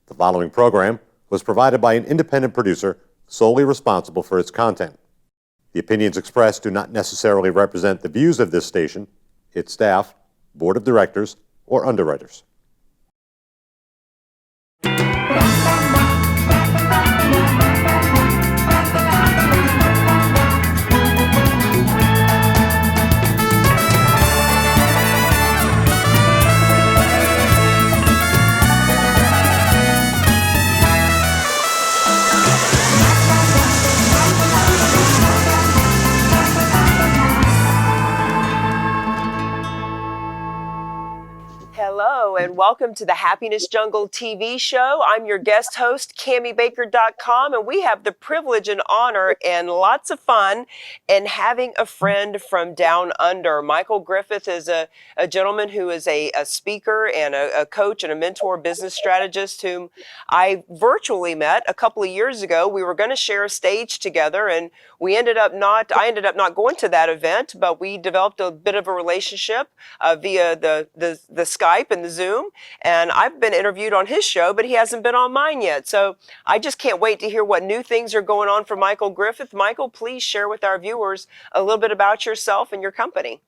The following program was provided by an independent producer solely responsible for its content. The opinions expressed do not necessarily represent the views of this station, its staff, board of directors, or underwriters. Hello and welcome to the Happiness Jungle TV show. I'm your guest host, CamiBaker.com, and we have the privilege and honor and lots of fun in having a friend from down under. Michael Griffiths is a gentleman who is a speaker and a coach and a mentor business strategist whom I virtually met a couple of years ago. We were going to share a stage together, and I ended up not going to that event, but we developed a bit of a relationship via the Skype and the Zoom, and I've been interviewed on his show, but he hasn't been on mine yet. So I just can't wait to hear what new things are going on for Michael Griffith. Michael, please share with our viewers a little bit about yourself and your company.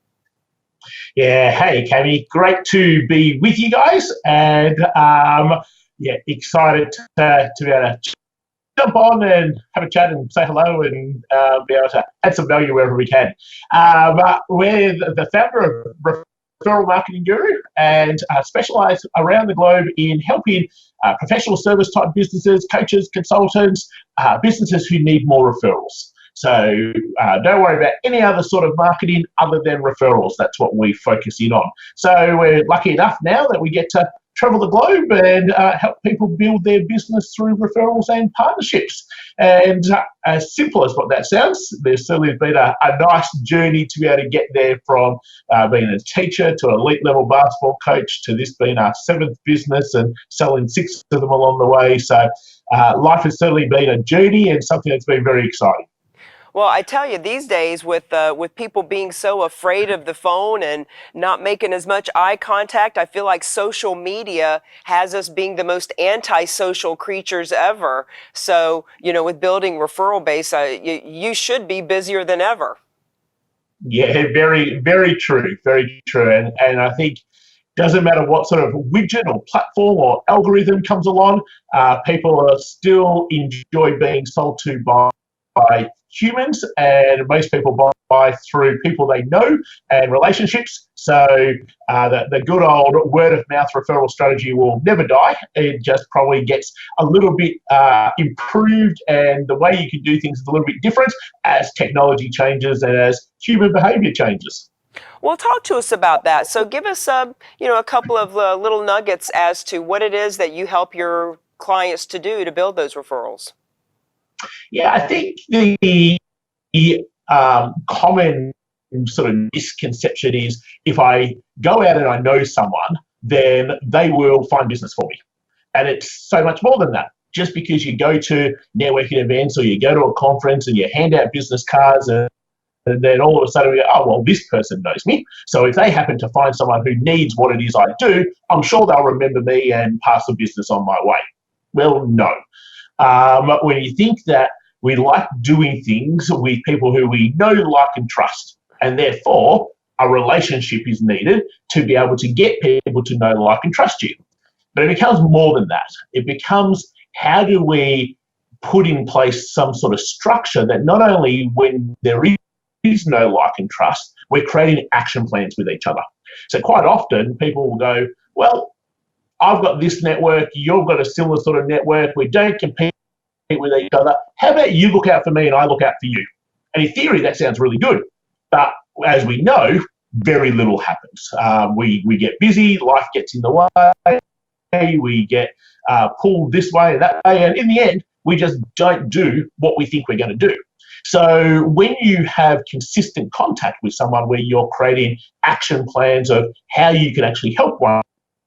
Yeah, hey, Cami, great to be with you guys, and excited to be able to jump on and have a chat and say hello and be able to add some value wherever we can. We're the founder of Referral Marketing Guru and specialise around the globe in helping professional service type businesses, coaches, consultants, businesses who need more referrals. So don't worry about any other sort of marketing other than referrals. That's what we focus in on. So we're lucky enough now that we get to travel the globe and help people build their business through referrals and partnerships. And as simple as what that sounds, there's certainly been a nice journey to be able to get there from being a teacher to an elite level basketball coach to this being our 7th business and selling 6 of them along the way. So life has certainly been a journey and something that's been very exciting. Well, I tell you, these days with people being so afraid of the phone and not making as much eye contact, I feel like social media has us being the most antisocial creatures ever. So, with building referral base, you should be busier than ever. Yeah, very, very true, very true. And I think doesn't matter what sort of widget or platform or algorithm comes along, people are still enjoy being sold to by humans, and most people buy through people they know and relationships. So the good old word of mouth referral strategy will never die. It just probably gets a little bit improved, and the way you can do things is a little bit different as technology changes and as human behavior changes. Well, talk to us about that. So give us a couple of little nuggets as to what it is that you help your clients to do to build those referrals. Yeah, I think the common sort of misconception is if I go out and I know someone, then they will find business for me. And it's so much more than that. Just because you go to networking events or you go to a conference and you hand out business cards and then all of a sudden we go, oh, well, this person knows me. So if they happen to find someone who needs what it is I do, I'm sure they'll remember me and pass the business on my way. Well, no. When you think that we like doing things with people who we know, like, and trust, and therefore a relationship is needed to be able to get people to know, like, and trust you. But it becomes more than that. It becomes, how do we put in place some sort of structure that not only when there is no like and trust, we're creating action plans with each other. So quite often people will go, well, I've got this network, you've got a similar sort of network, we don't compete with each other. How about you look out for me and I look out for you? And in theory, that sounds really good. But as we know, very little happens. We get busy, life gets in the way, we get pulled this way and that way, and in the end, we just don't do what we think we're going to do. So when you have consistent contact with someone where you're creating action plans of how you can actually help one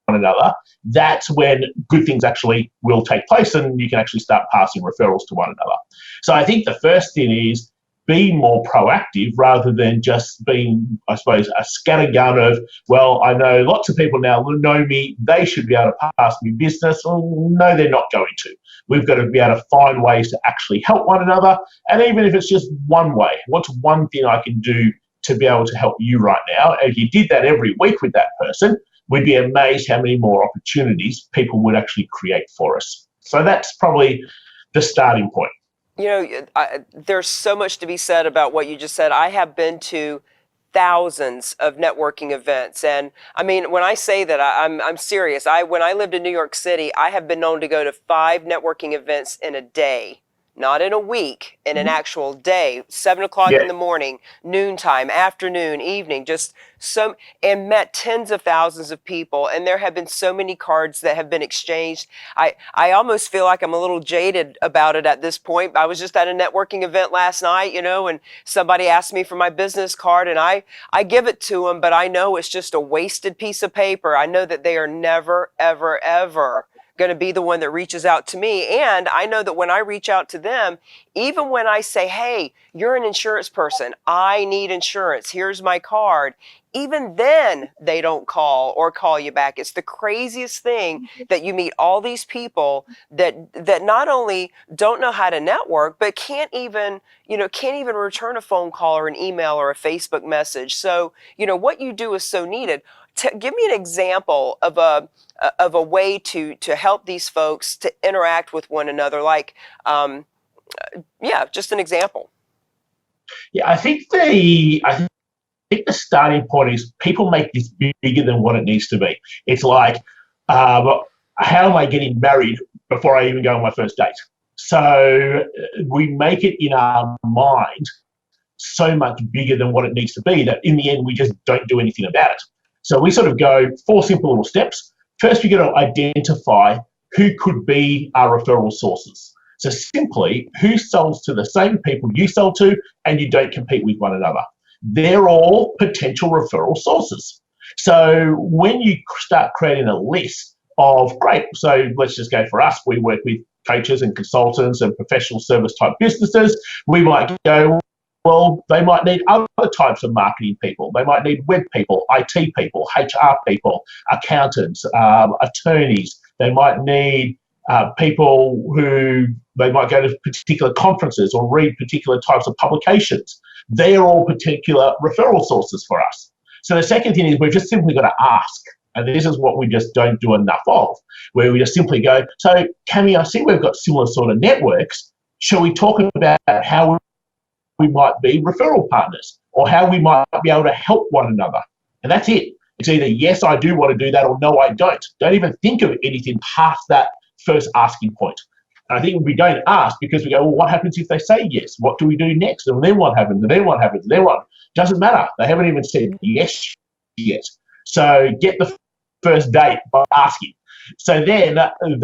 another, that's when good things actually will take place and you can actually start passing referrals to one another. So I think the first thing is be more proactive rather than just being, I suppose, a scattergun of, well, I know lots of people now know me, they should be able to pass me business. Well, no, they're not going to. We've got to be able to find ways to actually help one another. And even if it's just one way, what's one thing I can do to be able to help you right now? If you did that every week with that person, we'd be amazed how many more opportunities people would actually create for us. So that's probably the starting point. You know, there's so much to be said about what you just said. I have been to thousands of networking events, and I mean, when I say that, I'm serious. When I lived in New York City, I have been known to go to 5 networking events in a day. Not in a week, in an actual day, 7 o'clock in the morning, noontime, afternoon, evening, and met tens of thousands of people. And there have been so many cards that have been exchanged. I almost feel like I'm a little jaded about it at this point. I was just at a networking event last night, and somebody asked me for my business card, and I give it to them, but I know it's just a wasted piece of paper. I know that they are never, ever, ever going to be the one that reaches out to me. And I know that when I reach out to them, even when I say, hey, you're an insurance person, I need insurance, here's my card, even then they don't call you back. It's the craziest thing that you meet all these people that not only don't know how to network, but can't even return a phone call or an email or a Facebook message. So, what you do is so needed. Give me an example of a way to help these folks to interact with one another. Like, just an example. Yeah, I think the starting point is people make this bigger than what it needs to be. It's like, how am I getting married before I even go on my first date? So we make it in our mind so much bigger than what it needs to be that in the end we just don't do anything about it. So we sort of go 4 simple little steps. First, we've got to identify who could be our referral sources. So simply, who sells to the same people you sell to and you don't compete with one another. They're all potential referral sources. So when you start creating a list of, great, so let's just go for us, we work with coaches and consultants and professional service type businesses. We might go, well, they might need other types of marketing people. They might need web people, IT people, HR people, accountants, attorneys. They might need people who they might go to particular conferences or read particular types of publications. They're all particular referral sources for us. So the second thing is we've just simply got to ask. And this is what we just don't do enough of, where we just simply go, so Cami, I see we've got similar sort of networks. Shall we talk about how we might be referral partners or how we might be able to help one another? And that's it. It's either yes, I do want to do that, or no, I don't. Don't even think of anything past that first asking point. And I think we don't ask because we go, well, what happens if they say yes? What do we do next? And then what happens? And then what happens? And then what? Doesn't matter. They haven't even said yes yet. So get the first date by asking. So then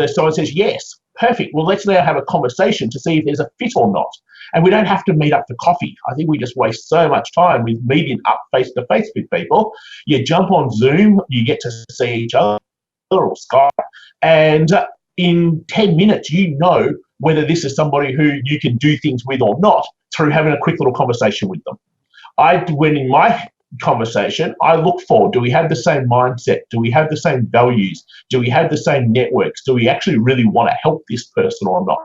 someone says yes. Perfect. Well, let's now have a conversation to see if there's a fit or not. And we don't have to meet up for coffee. I think we just waste so much time with meeting up face-to-face with people. You jump on Zoom, you get to see each other or Skype, and in 10 minutes, you know whether this is somebody who you can do things with or not through having a quick little conversation with them. When in my conversation, I look for, do we have the same mindset? Do we have the same values? Do we have the same networks? Do we actually really want to help this person or not?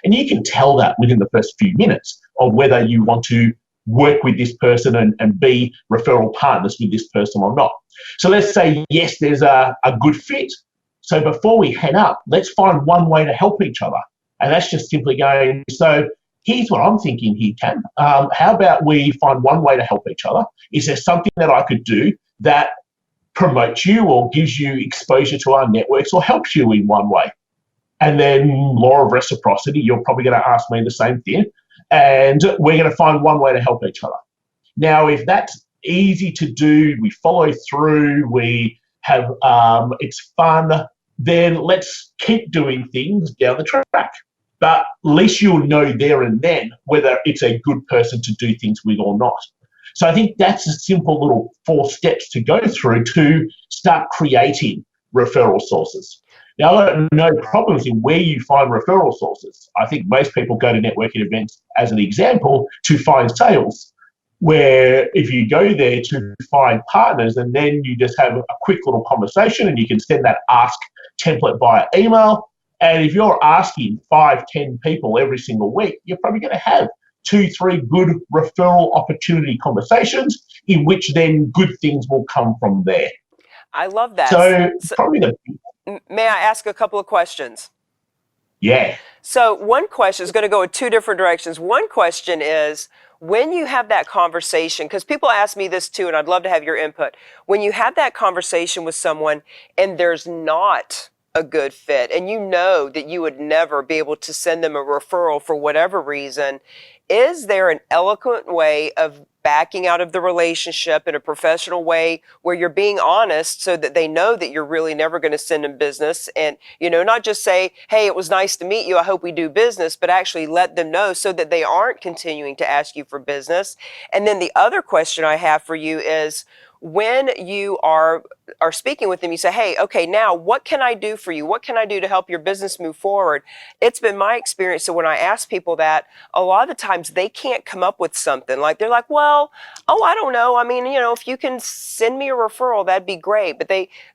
And you can tell that within the first few minutes of whether you want to work with this person and be referral partners with this person or not. So let's say, yes, there's a good fit. So before we head up, let's find one way to help each other. And that's just simply going, so here's what I'm thinking here, Cam. How about we find one way to help each other? Is there something that I could do that promotes you or gives you exposure to our networks or helps you in one way? And then law of reciprocity, you're probably going to ask me the same thing. And we're going to find one way to help each other. Now, if that's easy to do, we follow through, we have, it's fun, then let's keep doing things down the track. But at least you'll know there and then whether it's a good person to do things with or not. So I think that's a simple little 4 steps to go through to start creating referral sources. Now, I've got no problems in where you find referral sources. I think most people go to networking events, as an example, to find sales, where if you go there to find partners and then you just have a quick little conversation and you can send that ask template via email. And if you're asking 5, 10 people every single week, you're probably going to have 2, 3 good referral opportunity conversations in which then good things will come from there. I love that. So probably may I ask a couple of questions? Yeah. So one question is going to go in 2 different directions. One question is, when you have that conversation, because people ask me this too, and I'd love to have your input. When you have that conversation with someone and there's not a good fit, and you know that you would never be able to send them a referral for whatever reason, is there an eloquent way of backing out of the relationship in a professional way where you're being honest so that they know that you're really never going to send them business? And, not just say, hey, it was nice to meet you, I hope we do business, but actually let them know so that they aren't continuing to ask you for business. And then the other question I have for you is, when you are speaking with them, you say, hey, okay, now what can I do for you? What can I do to help your business move forward? It's been my experience. So when I ask people that, a lot of the times they can't come up with something. Like they're like, well, I don't know. I mean, if you can send me a referral, that'd be great. But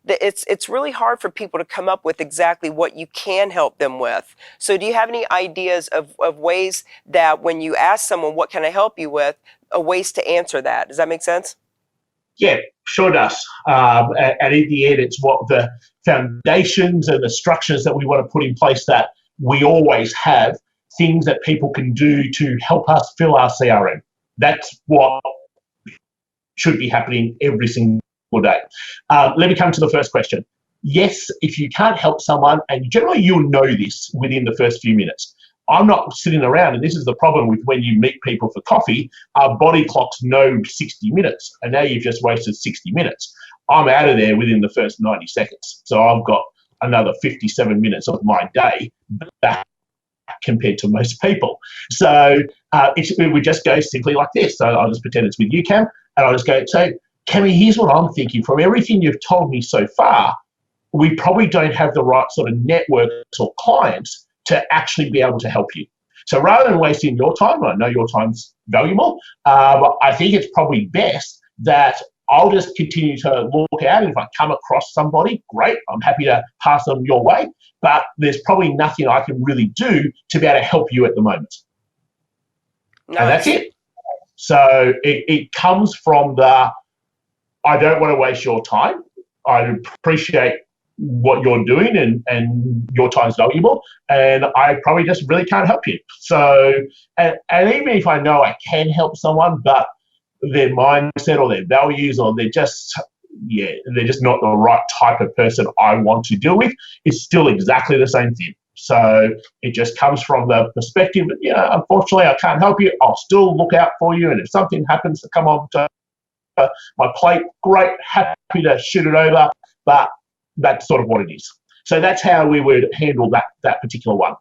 it's really hard for people to come up with exactly what you can help them with. So do you have any ideas of ways that when you ask someone, what can I help you with, ways to answer that? Does that make sense? Yeah, sure does. And in the end, it's what the foundations and the structures that we want to put in place that we always have, things that people can do to help us fill our CRM. That's what should be happening every single day. Let me come to the first question. Yes, if you can't help someone, and generally you'll know this within the first few minutes. I'm not sitting around, and this is the problem with when you meet people for coffee, our body clocks know 60 minutes, and now you've just wasted 60 minutes. I'm out of there within the first 90 seconds. So I've got another 57 minutes of my day back compared to most people. So it would just go simply like this. So I'll just pretend it's with you, Cam, and I'll just go, so Cami, here's what I'm thinking. From everything you've told me so far, we probably don't have the right sort of networks or clients to actually be able to help you. So rather than wasting your time, I know your time's valuable, I think it's probably best that I'll just continue to look out. And if I come across somebody, great, I'm happy to pass them your way, but there's probably nothing I can really do to be able to help you at the moment. Nice. And that's it. So it comes from I don't want to waste your time. I appreciate what you're doing and your time's valuable, and I probably just really can't help you. So, and even if I know I can help someone, but their mindset or their values or they're just not the right type of person I want to deal with, it's still exactly the same thing. So it just comes from the perspective that, unfortunately I can't help you. I'll still look out for you, and if something happens to come on to my plate, great, happy to shoot it over, but that's sort of what it is. So that's how we would handle that particular one.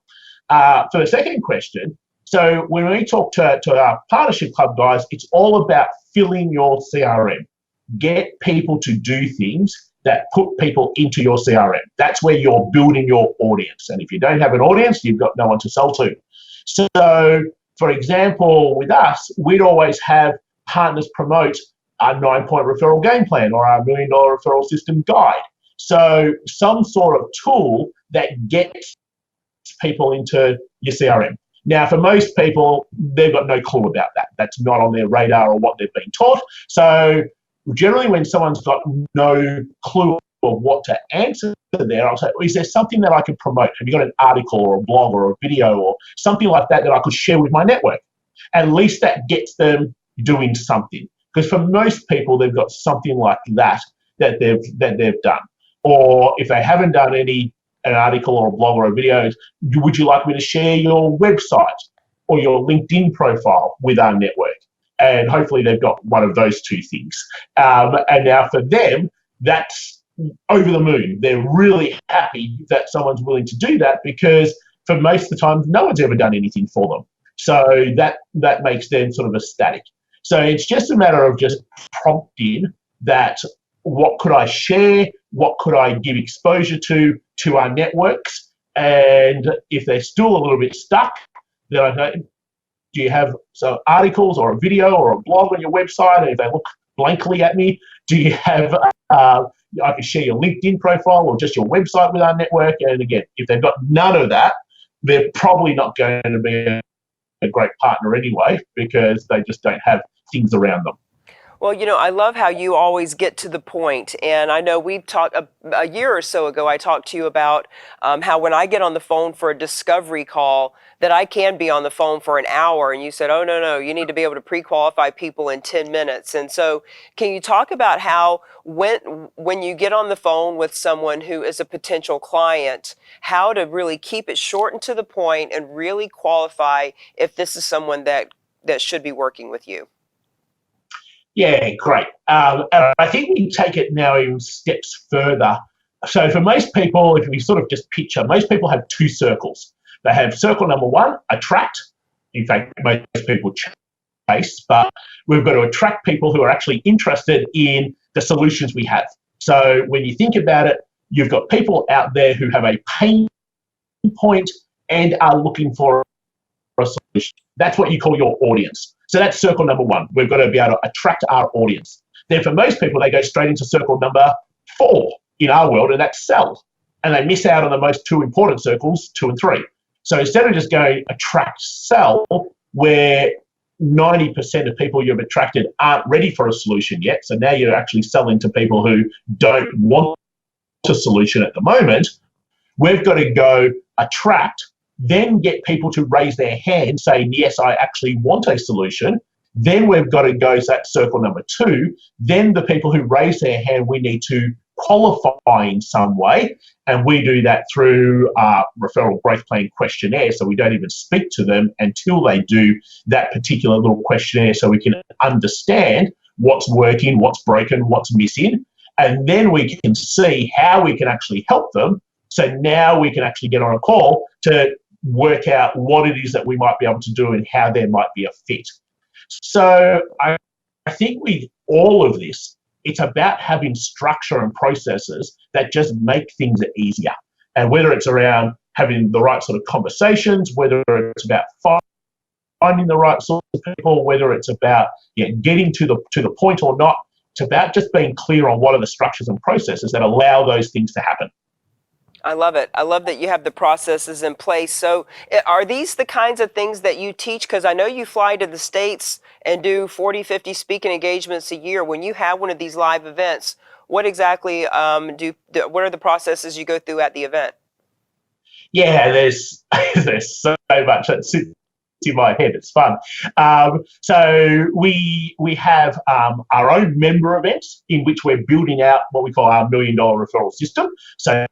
For the second question, so when we talk to our partnership club guys, it's all about filling your CRM. Get people to do things that put people into your CRM. That's where you're building your audience. And if you don't have an audience, you've got no one to sell to. So, for example, with us, we'd always have partners promote our 9-point referral game plan or our $1 million referral system guide. So some sort of tool that gets people into your CRM. Now, for most people, they've got no clue about that. That's not on their radar or what they've been taught. So generally when someone's got no clue of what to answer there, I'll say, is there something that I could promote? Have you got an article or a blog or a video or something like that I could share with my network? At least that gets them doing something. Because for most people, they've got something like that they've done. Or if they haven't done an article or a blog or a video, would you like me to share your website or your LinkedIn profile with our network? And hopefully they've got one of those two things. And now for them, that's over the moon. They're really happy that someone's willing to do that, because for most of the time, no one's ever done anything for them. So that makes them sort of ecstatic. So it's just a matter of just prompting that what could I share, what could I give exposure to our networks, and if they're still a little bit stuck, then I go, do you have some articles or a video or a blog on your website? And if they look blankly at me, do you have, I can share your LinkedIn profile or just your website with our network? And again, if they've got none of that, they're probably not going to be a great partner anyway, because they just don't have things around them. Well, I love how you always get to the point. And I know we talked a year or so ago, I talked to you about how when I get on the phone for a discovery call, that I can be on the phone for an hour. And you said, oh, no, you need to be able to pre-qualify people in 10 minutes. And so can you talk about how when you get on the phone with someone who is a potential client, how to really keep it short and to the point and really qualify if this is someone that should be working with you? Yeah, great. And I think we take it now even steps further. So for most people, if we sort of just picture, most people have two circles. They have circle number one, attract. In fact, most people chase, but we've got to attract people who are actually interested in the solutions we have. So when you think about it, you've got people out there who have a pain point and are looking for a solution. That's what you call your audience. So that's circle number one. We've got to be able to attract our audience. Then for most people, they go straight into circle number 4 in our world, and that's sell. And they miss out on the most two important circles, 2 and 3. So instead of just going attract, sell, where 90% of people you've attracted aren't ready for a solution yet, so now you're actually selling to people who don't want a solution at the moment, we've got to go attract, then get people to raise their hand saying, yes, I actually want a solution. Then we've got to go to that circle number 2. Then the people who raise their hand, we need to qualify in some way. And we do that through our referral growth plan questionnaire. So we don't even speak to them until they do that particular little questionnaire, so we can understand what's working, what's broken, what's missing. And then we can see how we can actually help them. So now we can actually get on a call to work out what it is that we might be able to do and how there might be a fit. So I think with all of this, it's about having structure and processes that just make things easier. And whether it's around having the right sort of conversations, whether it's about finding the right sort of people, whether it's about getting to the point or not, it's about just being clear on what are the structures and processes that allow those things to happen. I love it. I love that you have the processes in place. So are these the kinds of things that you teach? Because I know you fly to the States and do 40, 50 speaking engagements a year. When you have one of these live events, what exactly what are the processes you go through at the event? Yeah, there's so much that sits in my head. It's fun. So we have our own member events in which we're building out what we call our $1 million referral system. So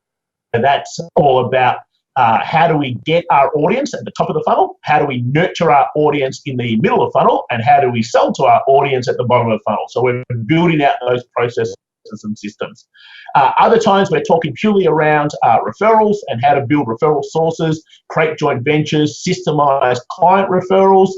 that's all about how do we get our audience at the top of the funnel, how do we nurture our audience in the middle of the funnel, and how do we sell to our audience at the bottom of the funnel. So we're building out those processes and systems. Other times we're talking purely around referrals and how to build referral sources, create joint ventures, systemize client referrals.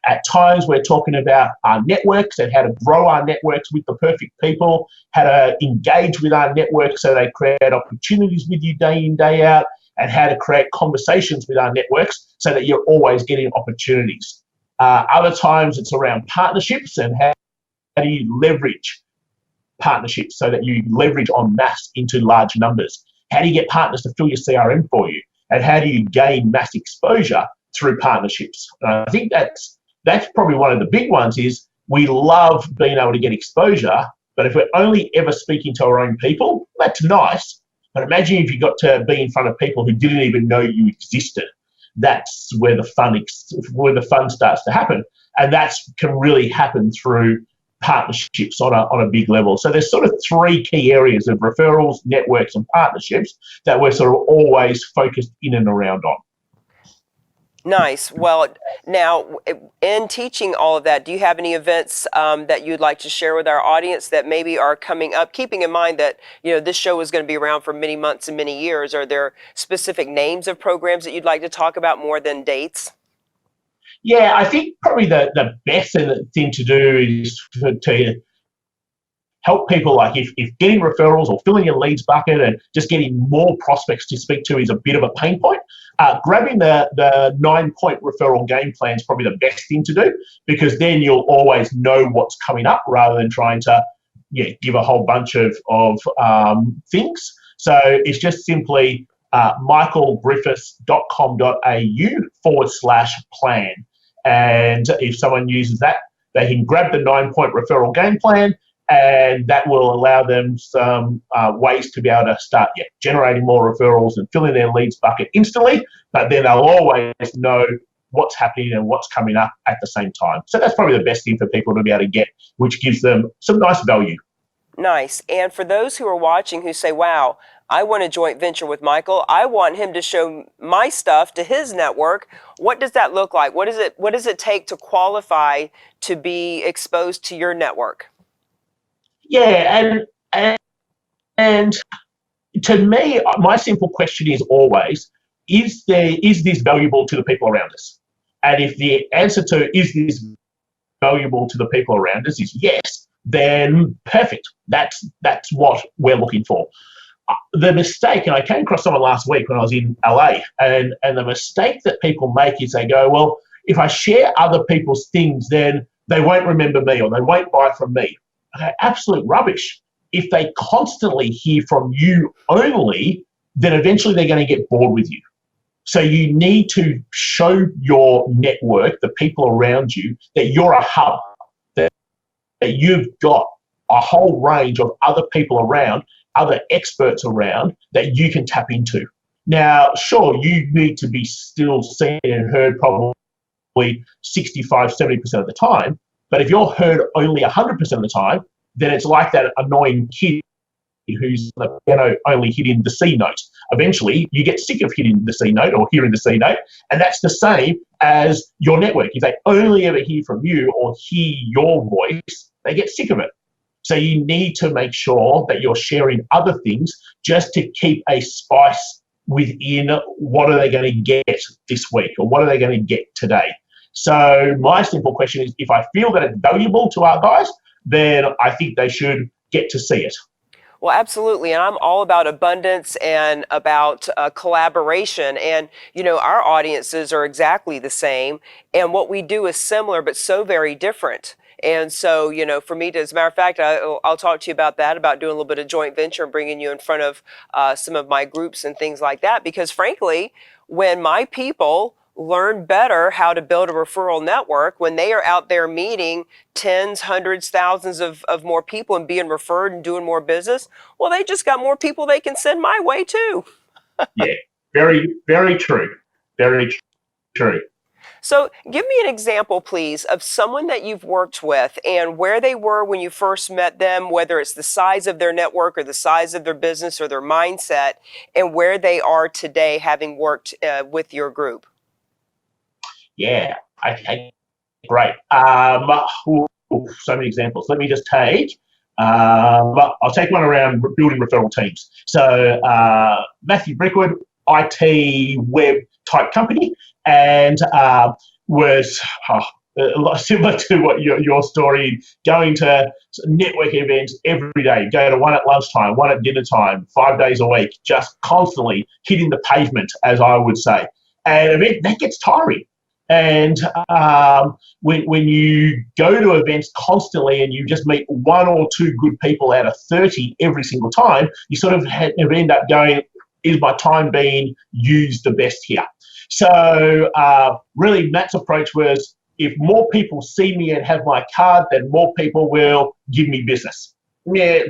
At times we're talking about our networks and how to grow our networks with the perfect people, how to engage with our networks so they create opportunities with you day in, day out, and how to create conversations with our networks so that you're always getting opportunities. Other times it's around partnerships and how do you leverage partnerships so that you leverage en masse into large numbers. How do you get partners to fill your CRM for you? And how do you gain mass exposure through partnerships? I think that's probably one of the big ones is we love being able to get exposure, but if we're only ever speaking to our own people, that's nice. But imagine if you got to be in front of people who didn't even know you existed. That's where the fun starts to happen. And that can really happen through partnerships on a big level. So there's sort of 3 key areas of referrals, networks, and partnerships that we're sort of always focused in and around on. Nice. Well, now, in teaching all of that, do you have any events that you'd like to share with our audience that maybe are coming up? Keeping in mind that, this show is going to be around for many months and many years. Are there specific names of programs that you'd like to talk about more than dates? Yeah, I think probably the best thing to do is to help people, like if getting referrals or filling your leads bucket and just getting more prospects to speak to is a bit of a pain point, grabbing the 9-point referral game plan is probably the best thing to do, because then you'll always know what's coming up rather than trying to give a whole bunch of things. So it's just simply michaelgriffiths.com.au/plan. And if someone uses that, they can grab the 9-point referral game plan, and that will allow them some ways to be able to start generating more referrals and filling their leads bucket instantly, but then they'll always know what's happening and what's coming up at the same time. So that's probably the best thing for people to be able to get, which gives them some nice value. Nice. And for those who are watching who say, wow, I want a joint venture with Michael, I want him to show my stuff to his network, what does that look like? What does it take to qualify to be exposed to your network? Yeah, and to me, my simple question is always, is this valuable to the people around us? And if the answer to is this valuable to the people around us is yes, then perfect. That's what we're looking for. The mistake, and I came across someone last week when I was in LA, and the mistake that people make is they go, well, if I share other people's things, then they won't remember me or they won't buy from me. Okay, absolute rubbish. If they constantly hear from you only, then eventually they're going to get bored with you. So you need to show your network, the people around you, that you're a hub, that you've got a whole range of other people around, other experts around that you can tap into. Now, sure, you need to be still seen and heard probably 65, 70% of the time, but if you're heard only 100% of the time, then it's like that annoying kid who's only hitting the C note. Eventually, you get sick of hitting the C note or hearing the C note, and that's the same as your network. If they only ever hear from you or hear your voice, they get sick of it. So you need to make sure that you're sharing other things just to keep a spice within what are they going to get this week or what are they going to get today. So my simple question is, if I feel that it's valuable to our guys, then I think they should get to see it. Well, absolutely. And I'm all about abundance and about collaboration. And, our audiences are exactly the same. And what we do is similar, but so very different. And so, for me, as a matter of fact, I'll talk to you about that, about doing a little bit of joint venture and bringing you in front of some of my groups and things like that. Because frankly, when my people learn better how to build a referral network, when they are out there meeting tens, hundreds, thousands of more people and being referred and doing more business, well, they just got more people they can send my way too. Yeah, very, very true. Very true. So give me an example, please, of someone that you've worked with and where they were when you first met them, whether it's the size of their network or the size of their business or their mindset, and where they are today having worked with your group. Yeah, okay, great. So many examples. Let me just take, I'll take one around building referral teams. So Matthew Brickwood, IT web type company, and was a lot similar to what your story, going to network events every day, go to one at lunchtime, one at dinner time, 5 days a week, just constantly hitting the pavement, as I would say. And that gets tiring. And when you go to events constantly and you just meet one or two good people out of 30 every single time, you sort of end up going, is my time being used the best here? So really Matt's approach was, if more people see me and have my card, then more people will give me business. Yeah,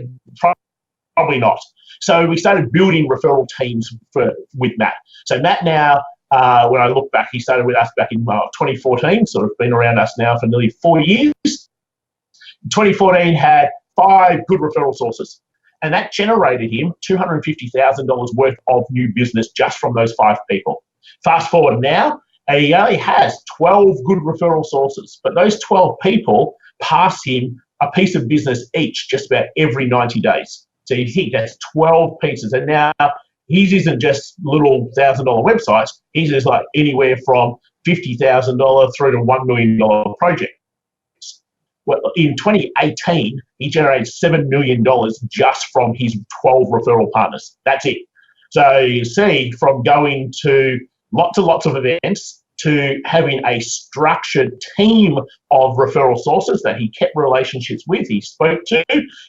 probably not. So we started building referral teams with Matt. So Matt now, when I look back, he started with us back in 2014, sort of been around us now for nearly 4 years. 2014 had 5 good referral sources, and that generated him $250,000 worth of new business just from those 5 people. Fast forward now, and he only has 12 good referral sources, but those 12 people pass him a piece of business each just about every 90 days. So you think that's 12 pieces, and now his isn't just little $1,000 websites. His is like anywhere from $50,000 through to $1 million projects. well, in 2018, he generated $7 million just from his 12 referral partners. That's it. So you see, from going to lots and lots of events to having a structured team of referral sources that he kept relationships with, he spoke to,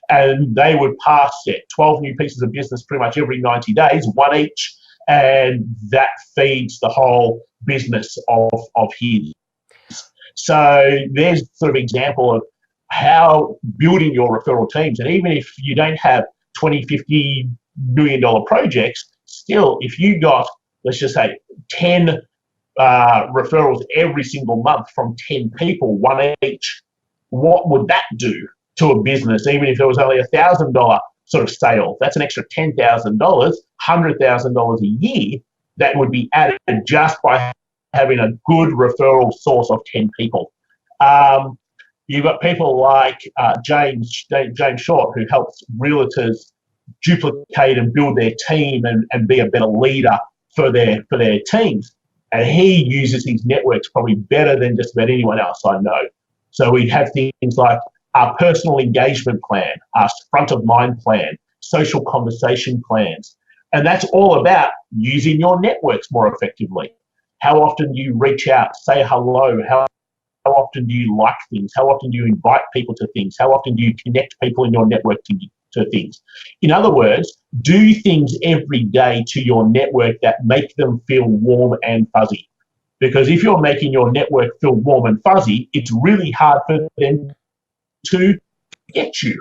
and they would pass 12 new pieces of business pretty much every 90 days, one each, and that feeds the whole business of his. So there's sort of example of how building your referral teams, and even if you don't have $20, $50 million projects, still, if you got, let's just say, 10 referrals every single month from 10 people, one each, what would that do to a business? Even if it was only $1,000 sort of sale, that's an extra $10,000, $100,000 a year that would be added just by having a good referral source of 10 people. You've got people like James Short, who helps realtors duplicate and build their team and be a better leader for their teams. And he uses his networks probably better than just about anyone else I know. So we have things like our personal engagement plan, our front of mind plan, social conversation plans. And that's all about using your networks more effectively. How often do you reach out, say hello? How often do you like things? How often do you invite people to things? How often do you connect people in your network to things? In other words, do things every day to your network that make them feel warm and fuzzy. Because if you're making your network feel warm and fuzzy, it's really hard for them to get you.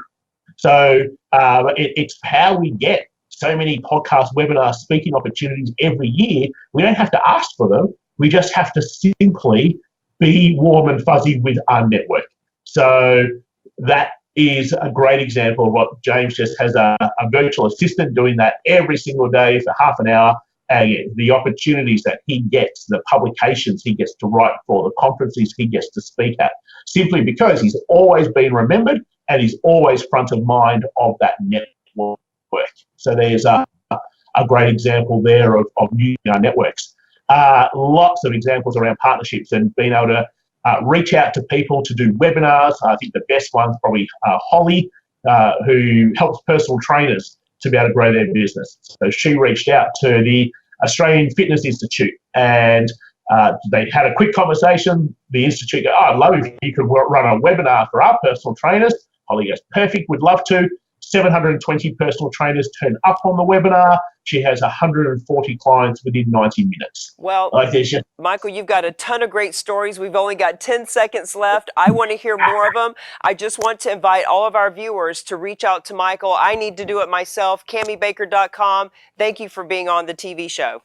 So it's how we get so many podcast, webinars, speaking opportunities every year. We don't have to ask for them. We just have to simply be warm and fuzzy with our network. So that is a great example of what James just has a virtual assistant doing that every single day for half an hour. And the opportunities that he gets, the publications he gets to write for, the conferences he gets to speak at, simply because he's always been remembered and he's always front of mind of that network. So there's a great example there of using our networks. Lots of examples around partnerships and being able to reach out to people to do webinars. I think the best one's probably Holly, who helps personal trainers to be able to grow their business. So she reached out to the Australian Fitness Institute and they had a quick conversation. The Institute goes, I'd love if you could run a webinar for our personal trainers. Holly goes, perfect, would love to. 720 personal trainers turned up on the webinar. She has 140 clients within 90 minutes. Well, Michael, you've got a ton of great stories. We've only got 10 seconds left. I want to hear more of them. I just want to invite all of our viewers to reach out to Michael. I need to do it myself. CamiBaker.com. Thank you for being on the TV show.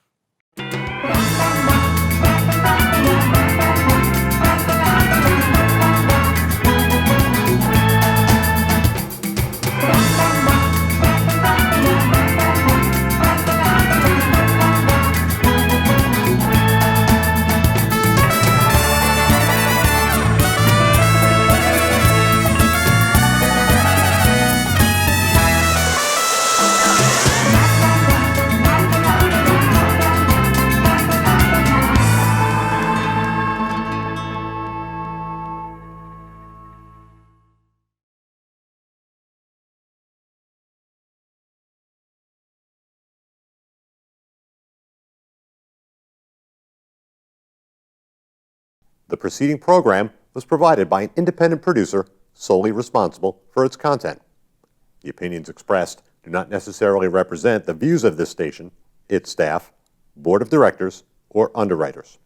The preceding program was provided by an independent producer solely responsible for its content. The opinions expressed do not necessarily represent the views of this station, its staff, board of directors, or underwriters.